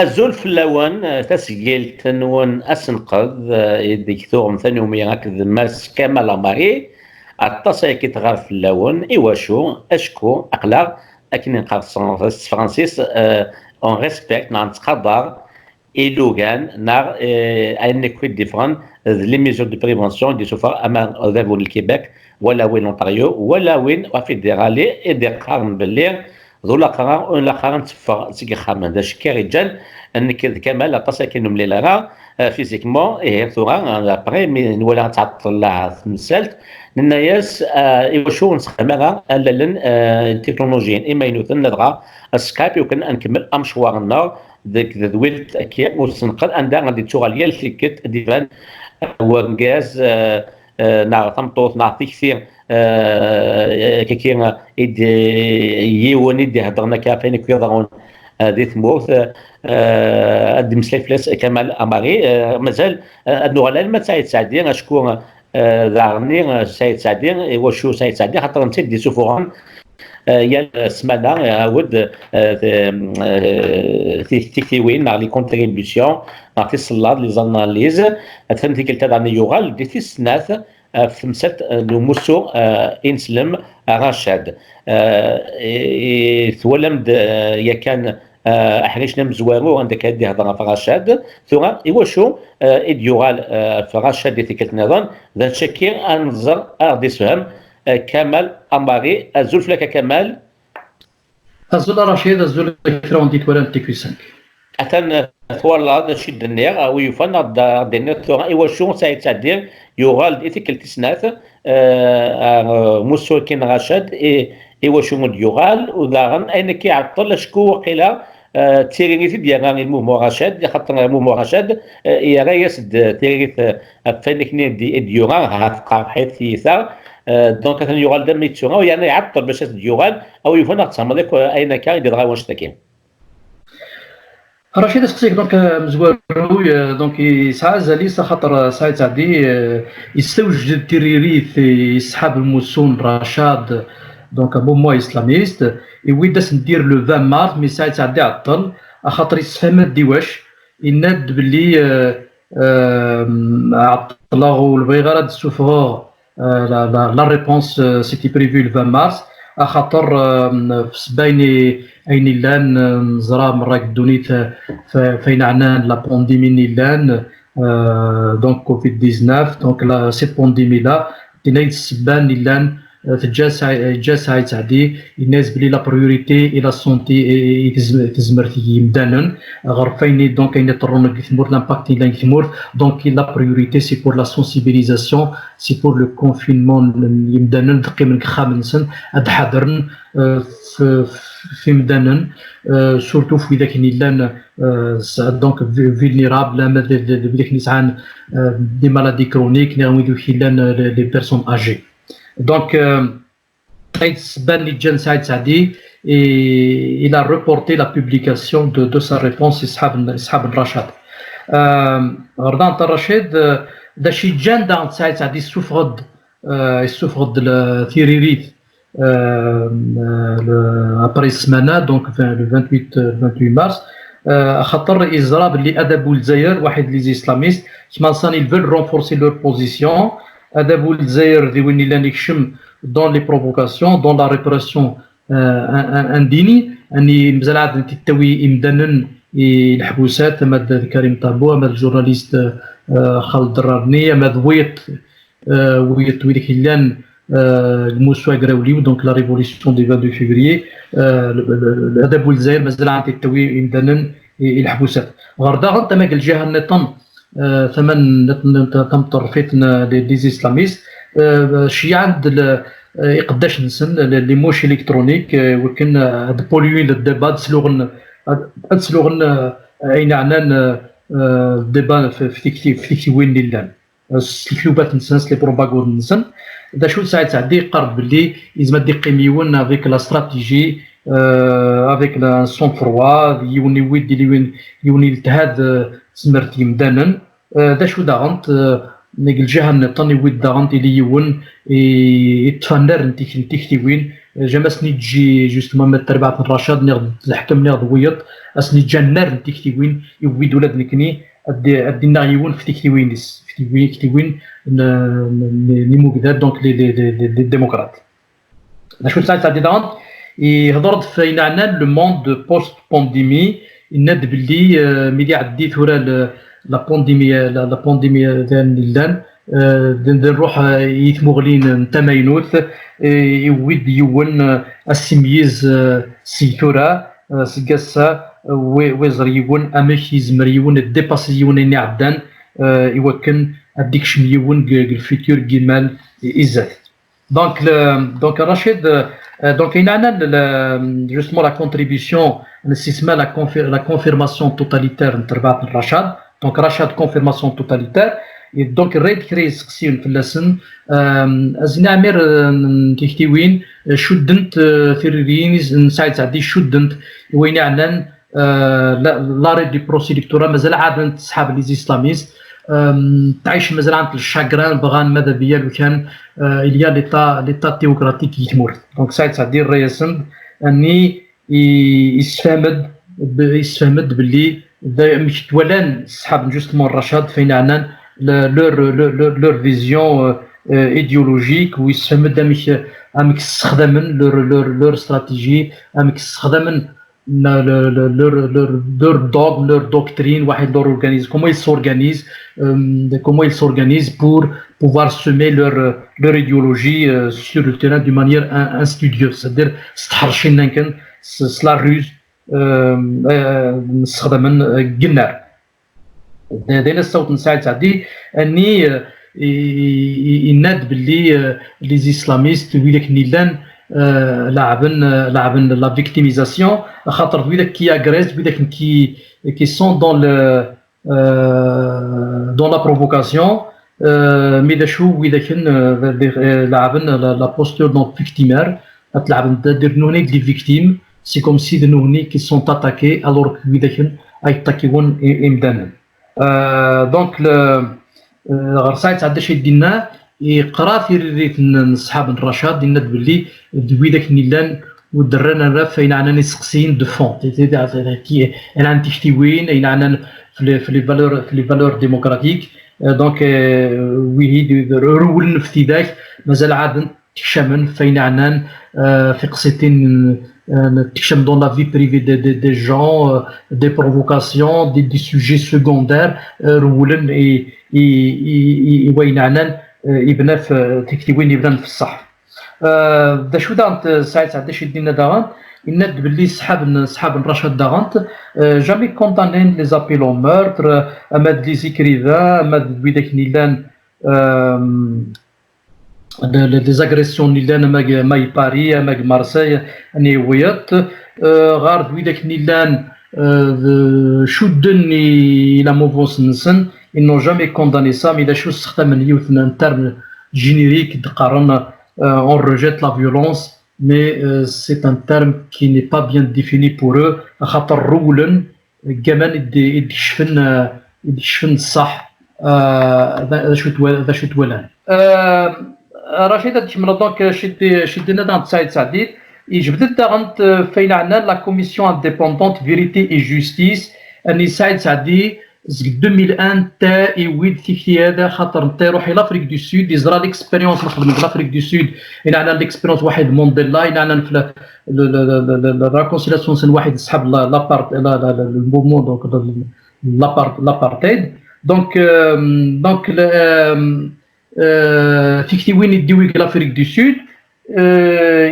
أزول في اللون تسجيل تنون أسنقذ دكتور مثلا هكذا ماس كمال أماري التصعي كي تغار في اللون إيواشو أشكو أقلق لكن نقال فرانسيس اون ريسبكت نتقدر إلوغان نار أين كويت ديفران لي ميزور دو بريفونسيون دي سوفا أما ذابون الكيباك ولا وين أونتاريو ولا وين وفيدرالي إدي قارن بالليل ذو لا قران تفر سيكي خامن داش كيرجال انك كمال اطاس كينوم لي لا فيزيكمون ثورا ابري ولا تعطل لا تمثلت الناس يوشو نسخمها لن التكنولوجيا اما ينوثن نضغى السكايب يمكن نكمل مشوارنا ذاك ذويلت كي وسنقل عندها غادي تشوغاليا الفيكت ديفان ورغاز نعرف تمطوط نعطي كثير كي يوني دي هضرنا كافين كيضرون ذي ثموث ادي مسلفلس كمال اماري مازال النغلال ما سعيد سعدين اشكو ذارني سعيد سعدين وشو سعيد سعدين خاطر نسيت دي سوفوران يا السمانه عاود تكتيوين مع لي كونتريبيسيون مع في الصلاد لي زاناليز فهمتي قلت هذا يغال دي في السناث في مسات نموسو انسلم رشاد ثولمد يا كان احرجنا مزوارو عندك هادي هضره في رشاد ثم ايواشو يغال في رشاد ديك النظام ذا شكير انظر ارضي سهم كمال اماري ازول فلك كمال ازول رشيد ازول كرون ديت ولا تيكو 5 أتن ثوالله شد النير أو يفند الدنيا ثورة إيواشو سعيد سعدير يغال إثيك التسناث مسوكين رشاد إيواشو مد يغال وذاغن أين كي عطل شكو وقيلا تيريث ديال المومو رشاد خاطر المومو رشاد يا يسد تيريث فانك دي يغال هافقا حيث يثار دونك كان يغال دم يتسونا يعني يعطل باش يغال أو يفند تصمدك أين كان يدير غا واش تاكين رشيد سقسيك دونك مزواروي دونك يسعى زاليس خاطر سعيد سعدي يستوجد التريريث يسحب الموسون رشاد دونك مومو اسلاميست يويداس ندير لو 20 مارس مي سعيد سعدي عطل خاطر يسفهم ديواش يناد باللي عطلاو البغي غير هاد السوفور لا ريبونس سيتي بريفي لو 20 مارس خاطر في سبايني اين لان نزرا مراك دونيت فين عنان لا بانديمي نيلان دونك كوفيد 19 دونك لا سي بانديمي لا تنايد السبان نيلان تجا سعيد سعدي الناس بلي لا بريوريتي الى سونتي تزمرتي يمدانن غير فين دونك كاين طرون كثمور لامباكت الى كثمور دونك لا بريوريتي سي بور لا سونسيبيليزاسيون سي بور لو كونفينمون يمدانن دقي من خامنسن اد حضرن في مدانن سورتو في ذاك نيلان دونك فيلنيرابل ما ذاك نسعان دي مالادي كرونيك نعاودو خلال لي بيرسون اجي Donc, Ben Lidjan Saïd Sadi, il a reporté la publication de sa réponse Ishab al-Rashad. Ardant al-Rashid, Dachidjan dans Saïd Sadi souffre de la thyroïde après semaine, donc le 28 mars. خطر إزراب اللي أدبوا الجزائر واحد لي إسلاميست كما ils veulent renforcer leur position. أدبوا الجزائر ديوني لان يكشم دون لي بروفوكاسيون دون لا ريبرسيون انديني اني مازال عاد تتوي امدانن الحبوسات ماد كريم طابو ماد الجورناليست خالد الدرارني ماد ويط ويديك لان الموسوا قراوليو دونك لا ريفوليسيون دي 22 فيفري أدبوا الجزائر مازال عاد تتوي امدانن الحبوسات غردا غنت ما قال جهه النظام ثمن تمطر فتنة ليزيسلاميست شي عند يقداش نسن لي موش الكترونيك وكان هاد بوليوين للديبا تسلوغن اين عنان الديبا في وين لان الكلوبات نسنس لي بروباغون نسن دا شو سعدي قرب باللي لازم ديقيميون افيك لا استراتيجي افيك لا سون فروا يوني ويد يوني التهاد سمرتي مدانا دا شو داغنت نقل جهه نطني ويد داغنت اللي يون يتفنر نتيك وين جامسني تجي جوستومون ما تربعت الرشاد نغد الحكم نغد ويط اسني جنار تيكتيوين يويد ولاد نكني ادينا يون في تيكتيوينس في تيكتيوين لي موكدات دونك لي ديموكرات شو ساعه دي دون يهضر فين عندنا لو موند بوست بانديمي الند باللي ملي عدي ثورة لا بانديمي دان نروح يتمغلين نتامينوت يويد يون السميز سيتورا سكاسا ويزر يون اماش يزمر يون ديباسي يون اني عدان يوكن هذيك شميون الفيتور كيمال ازات دونك رشيد دونك هنا جوستمون لا كونتريبيسيون نسمى لا كونفيرماسيون توتاليتير نتربعت الرشاد دونك رشاد كونفيرماسيون توتاليتير دونك الريد كري سقسيون فلاسن ازنا عمير تيكتيوين شدنت فيرينيز نسايد عدي شدنت وين عنان لاري دي بروسيدكتورا مازال عاد تسحاب لي اسلاميست تعيش مازال عند الشاكران بغان ماذا بيا لو كان اليا ليتا تيوكراتيك يتمر دونك سايد تعدي الرياسن اني يسفهمد باللي مش تولان سحاب جوستمون الرشاد فين عنان leur vision idéologique où ils se mettent avec leur stratégie avec leur dogme leur doctrine comment ils s'organisent pour pouvoir semer leur idéologie sur le terrain d'une manière insidieuse c'est-à-dire c'est la ruse نستخدم جنار دينا الصوت نساعد تعدي اني يناد باللي لي اسلاميست ويداك نيلان لعبن لا فيكتيميزاسيون خاطر ويداك كي اغريس ويداك كي سون دون لا بروفوكاسيون مي دا شو ويداك لعبن لا بوستور دون فيكتيمار تلعب دير نونيك دي فيكتيم سي كوم سي دو نونيك كي سون اتاكي الور ويداك ايتاكيون امدانا دونك غرسايت عاد شي دينا يقرا في ريت نصحاب الرشاد دينا بلي دويداك نيلان ودرنا راه فين عنا نسقسين دو فون كي انا عندي شتي وين اين عنا في لي فالور ديموكراتيك دونك وي رول نفتيداك مازال عاد تكشمن فين عنا في قصتين تكشم dans la vie privée des gens, des provocations, des sujets secondaires, رولا وين عنان يبنى في تكتيوين يبنى في الصح. دا شو دانت ساعات عاد شي دينا داغان يناد باللي صحاب الرشاد داغانت جامي كوندانين لي زابيل او مورتر اماد لي زيكريفا اماد ويداك نيلان des agressions نيلان ماي باري ماي مارسيل اني ويات غارد ويداك نيلان شدني لا موفونس نسن ils n'ont jamais condamné ça mais la chose certainement يوث un terme générique تقارن on rejette la violence mais c'est un terme qui n'est pas bien défini pour eux خاطر رولا كمان يدشفن الصح ذا شو تولان رشيد تكمل دونك شدينا دان سايد سعديد يجبدت داغنت فين عندنا لا كوميسيون انديبوندونت فيريتي اي جوستيس اني سايد سعدي 2001 تا يويد تيكتي هذا خاطر نتا يروح لافريك دو سود يزرا ليكسبيريونس نخدم في لافريك دو سود إن عندنا ليكسبيريونس واحد مونديلا إن عندنا في الراكونسيلاسيون سن واحد يسحب لابارت الموفمون دونك لابارتيد دونك تيكتي وين يديوي لافريك دو سود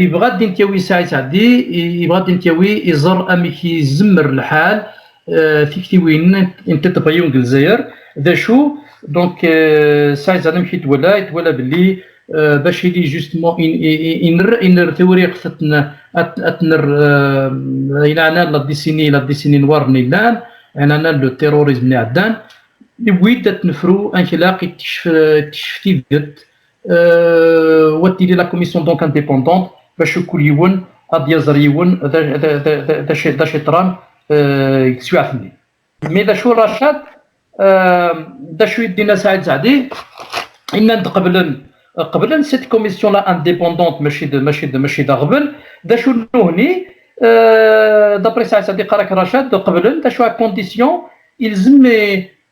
يبغى دينتياوي ساعات عدي يبغى دينتياوي يزر اميكي يزمر الحال تيكتي وين انت تبغيون الجزائر ذا شو دونك ساعات عاد مشيت يتولى باللي باش يدي جوستمون ان ثوري قصتنا اتنر الى لا ديسيني نوار نيلان انا لو تيروريزم اللي عدان ويد تنفرو انخلاقي تشفتي ديت وتيلي لا كوميسيون دونك انديبوندونت باش كل يوم اديازر يون دا شي طرام يسوعفني مي دا شو رشاد دا شو يدينا سعيد زعدي ان نتقبل قبل cette commission là indépendante ماشي دا قبل دا شنو هني دابري صديق راك رشاد قبل دا شو كونديسيون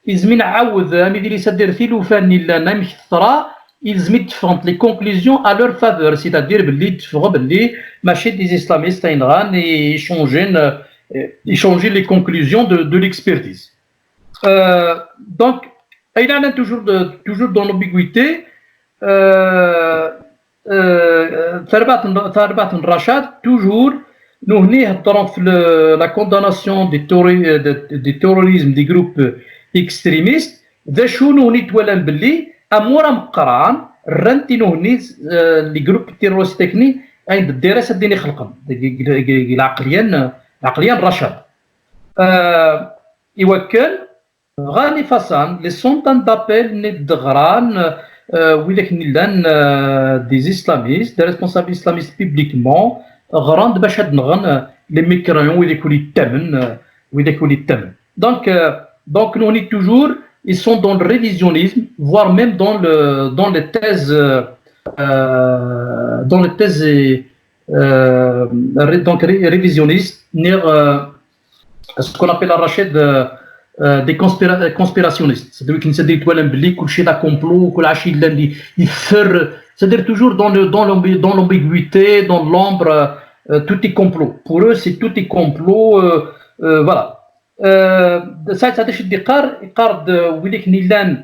يلزم نعاود ملي سدير ثيلوفاني لنا مخطره يلزم يتفرنت لي كونكلوزيون ا لور فافور سيتادير باللي تفغ باللي ماشي دي اسلاميست غان يشونجي لي كونكلوزيون دو ليكسبيرتيز دونك اينا toujours dans l'ambiguïté ثربات رشاد toujours nous هني هضروا في la condamnation du terrorisme des groupes extrémistes ذا شنو هني توالم باللي امورا مقران رنتينو هني لي جروب تيروريست تكني عند الدراسه ديني خلقا عقليا رشاد يوكل غاني فاسان لي سونتان دابيل ند غران ويلك نيلان دي اسلاميست دي ريسبونسابل اسلاميست بيبليكمون غراند باش هاد نغن لي ميكريون ويلك ولي الثمن دونك نوني توجور ils sont dans le révisionnisme, voire même dans les thèses donc révisionnistes, ce qu'on appelle à Rachid des conspirationnistes. C'est-à-dire qu'ils se disent que tout est un complot, que l'achid lundi, c'est-à-dire toujours dans l'ambiguïté, dans l'ombre, tout est complot. Pour eux, c'est tout est complot, voilà. ساعات هذا الشيء يقارد وليك نيلان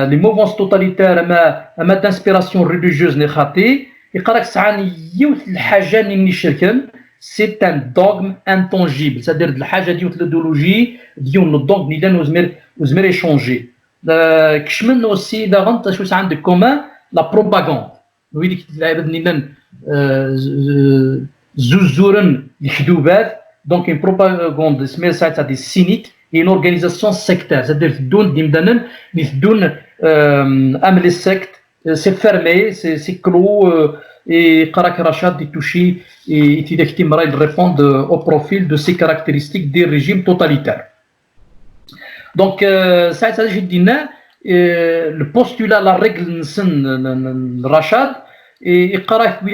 لي موفونس توتاليتير اما دانسبيراسيون ريليجيوز ني خاطي يقراك ساعات يوث الحاجه ني شركن سي ان دوغم انتونجيبل سادير الحاجه ديال الايديولوجي ديال الدوغم نيلان وزمير يشونجي كشمن اوسي دا غنت شو عندك كومان لا بروباغاند ويليك العباد نيلان زورن الكذوبات donc une propagande c'est des cyniques et une organisation sectaire c'est-à-dire les sectes c'est fermé c'est clos et Karak Rachad dit touché et il répond au profil de ces caractéristiques des régimes totalitaires donc ça j'ai dit le postulat la règle Rachad et Karak il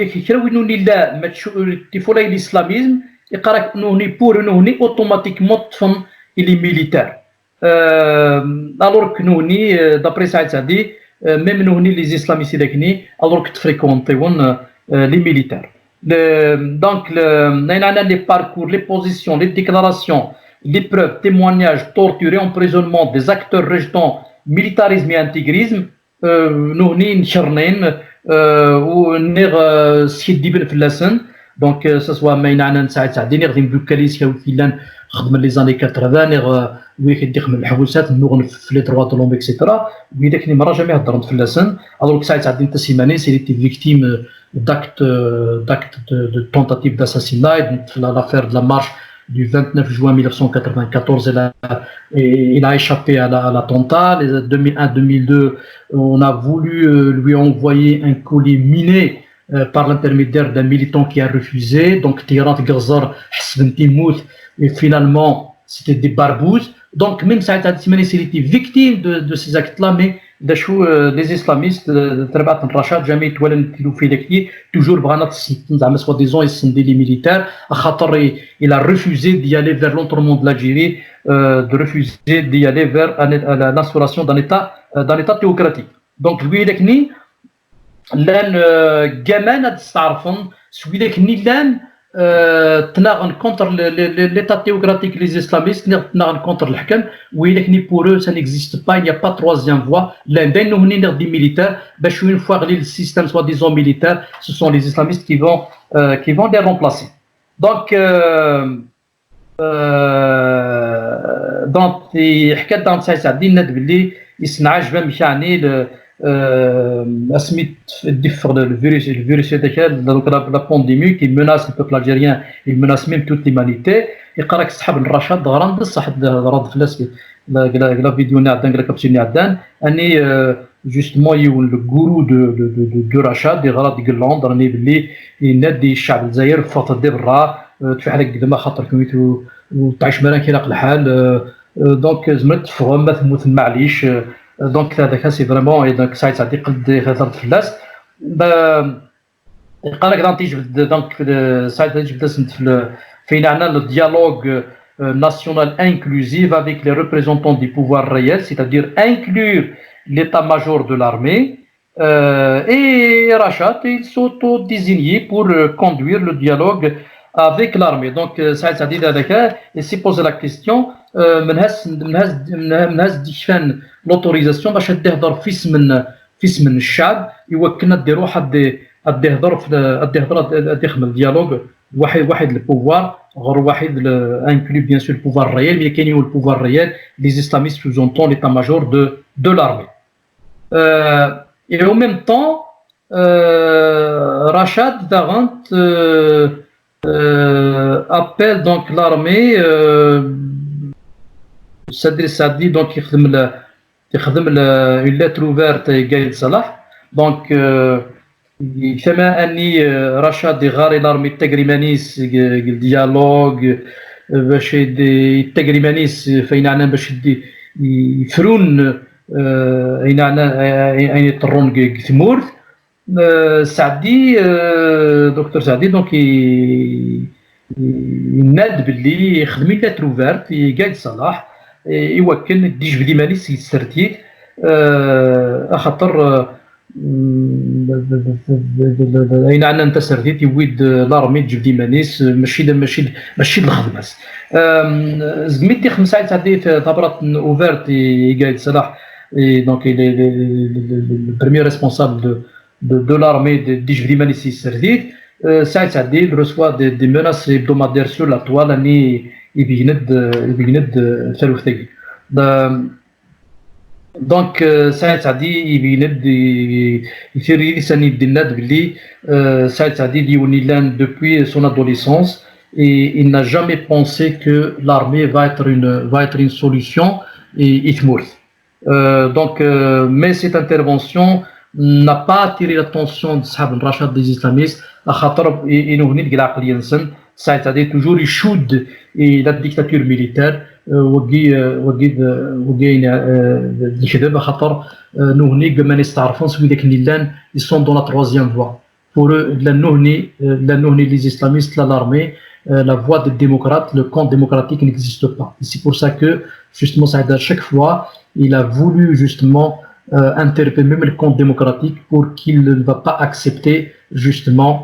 l'islamisme يقراك نوني بور نوني اوتوماتيكمون طفن لي ميليتير الوغ كنوني دابري سعيد سعدي ميم نوني لي اسلاميست داكني الوغ تفريكونتيون لي ميليتير دونك نانا لي باركور لي بوزيسيون لي ديكلاراسيون لي بروف témoignages torture emprisonnement des acteurs rejetant militarisme et intégrisme نوني نشرنين ونيغ سيدي بن فلاسن دونك سوا ماينعنا نساعد ساعدين غادي نبدو كاليسيا وكيلان خدم لي زاني 80 وي كيدخل من الحبوسات نوغ في لي تروا دو لوم اكسيتيرا وي داك مره جامي هضرت في اللسان الوغ ساعد ساعدين تسيماني سي تي فيكتيم d'acte de tentative d'assassinat l'affaire de la marche du 29 juin 1994 il a échappé à l'attentat les 2001-2002 on a voulu lui envoyer un colis miné par l'intermédiaire d'un militant qui a refusé donc Tirat Gazar Hassan Timout et finalement c'était des barbouzes donc même Saïd Hadsimani s'il était victime de ces actes là mais les islamistes Trabat Rachad jamais توالن في داكي toujours بغانا زعما soi-disant يسندي les militaires خاطر il a refusé d'y aller vers l'entourement de l'Algérie de refuser d'y aller vers l'instauration d'un état théocratique donc lui داكني لان كمان تستعرفن سوي لك نيلان تناغن كونتر ليتا تhéocratique les islamistes تناغن كونتر الحكم ولكن pour eux ça n'existe pas il n'y a pas troisième voie l'un بينهم هنا des militaires باش une fois غلي le système soi-disant militaire ce sont les islamistes qui vont les remplacer donc حكات دام سعدين ند باللي يصنع جبا يعني Asmit diffère le virus donc la pandémie qui menace le peuple algérien, il menace même toute l'humanité. Et قراك سحب الرشاد غران بصح رد فلاس la vidéo نعدان la capsule نعدان اني justement يو le gourou de Rachad des غراد يقلون راني باللي ينادي الشعب الجزائر فاط دير الرا تفعل قدما خاطركم وتعيش مران كي لاق الحال دونك زمرت فهم ما تموت معليش دونك هذاك سي فريمون دونك سعيد سعدي قد هضرت فلاس قال لك دونك سعيد سعدي جبت فين عندنا لو ديالوج national inclusive avec les représentants du pouvoir réel, c'est-à-dire inclure l'état-major de l'armée. Et Rachat, il s'auto-désignait pour conduire le dialogue avec l'armée. Donc, Saïd Saadi il s'est posé la question من هاز ديفان l'autorisation باش تهضر في اسم الشعب يوكلنا ديروا واحد تهضر تخدم الديالوج واحد البوفوار غير واحد انكلو بيان سور البوفوار ريال مي كاين هو البوفوار ريال لي اسلاميست سوزونتون ليتا ماجور دو لارمي et en même temps Rachad Darant appelle donc l'armée Sadri Sadi donc يخدم une lettre ouverte Gaël Salah donc كما اني رشاد غاري لارمي التقريمانيس الديالوج باش التقريمانيس فين عنا باش يفرون اين عنا اين يطرون ثمور سعدي دكتور سعدي دونك يناد باللي يخدم لي تروفيرت قايد صلاح يوكل ديج بدي مانيس يسترتيك خاطر اين عندنا انت سرديتي ويد لارمي تجيب ديمانيس ماشي الخدمه زميتي 5 ساعات طبرات اوفرت قايد صلاح دونك le premier responsable de l'armée de Jvrimani Serdit Saïd Saadi reçoit des menaces hebdomadaires sur la toile اني يبيند ثلثي دونك سعيد سعدي يبيند يثير لساني الدناد باللي سعيد سعدي ديوني لان depuis son adolescence et il n'a jamais pensé que l'armée va être une solution et Ithmourth. Donc mais cette intervention n'a pas attiré l'attention de Sahab Rachad des islamistes à خاطر إنه هني العقل ينسن سعيد سعدي toujours يشود la dictature militaire وقيد الكذب خاطر نهني ما نستعرفون سوي داك اللي ils sont dans la troisième voie pour eux la نهني les islamistes l'armée la voie des démocrates le camp démocratique n'existe pas et c'est pour ça que justement Saïd à chaque fois il a voulu justement interpeller même le camp démocratique pour qu'il ne va pas accepter justement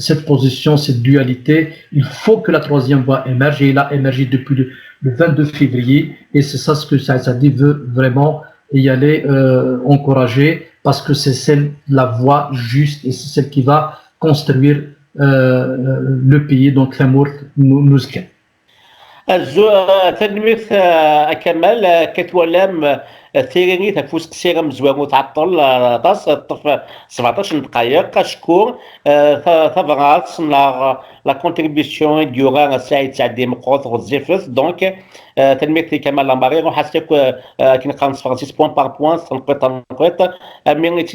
cette position, cette dualité. Il faut que la troisième voie émerge et il a émergé depuis le 22 février et c'est ça ce que Saïd Saadi veut vraiment y aller encourager parce que c'est la voie juste et c'est celle qui va construire le pays donc Thamourt Nouzken. تنميث كمال كتولام ثيريني تفوز كثيرا مزوار وتعطل طاس 17 دقائق شكور ثبرات لا كونتريبيسيون ديورا سعيد سعدي مقوط وزيفث دونك تنميث كمال لامباري وحاسك كي نقارن فرانسيس بوان بار بوان تنقيط امين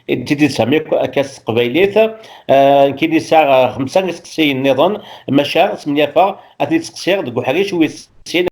تدي سامي كاس قبيليت كي لي ساعه 5 نسقسي النظام مشى 8 فا اتي تسقسير دك حريش ويسين